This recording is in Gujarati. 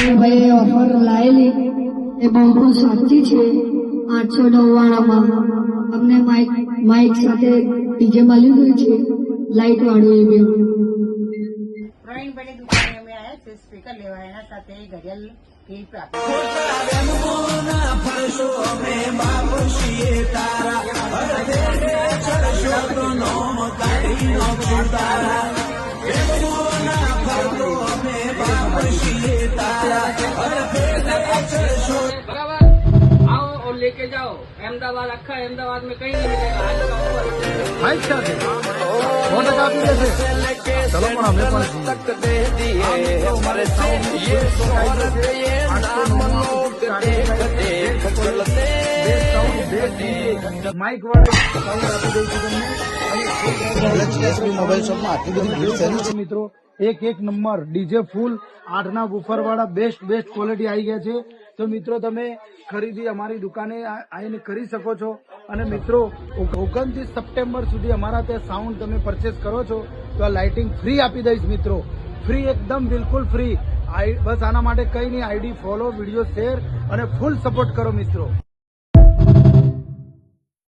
પ્રવીણભાઈએ ઓફર લાયેલી એ બહુ સાચી છે। 899 અમને માઇક સાથે ડીજે મળી ગયું છે, લાઇટ વાળું એ બી। પ્રવીણભાઈની દુકાને અમે આવ્યા છે સ્પીકર લેવા, એના સાથે ઘડિયાળ એ પ્રાપ્ત। बराबर आओ और लेके जाओ। अहमदाबाद अक्खा अहमदाबाद में कहीं नहीं मिलेगा आज का ऑफर। चलो पण हमें माइक मोबाइल शॉप में आटली बधी भीड़ है मित्रों। एक नंबर डीजे फूल 8 बूफर वाला बेस्ट क्वॉलिटी आई गया है। तो मित्रों तमे खरीदी अमारी दुकाने आવીને કરી શકો છો। અને મિત્રો 29 સપ્ટેમ્બર સુધી અમારા ત્યાં સાઉન્ડ તમે પરચેસ કરો છો તો આ લાઇટિંગ ફ્રી આપી દઈશ મિત્રો, ફ્રી એકદમ બિલકુલ ફ્રી। બસ આના માટે કંઈ નહીં, આઈડી ફોલો, વિડીયો શેર અને ફૂલ સપોર્ટ કરો મિત્રો।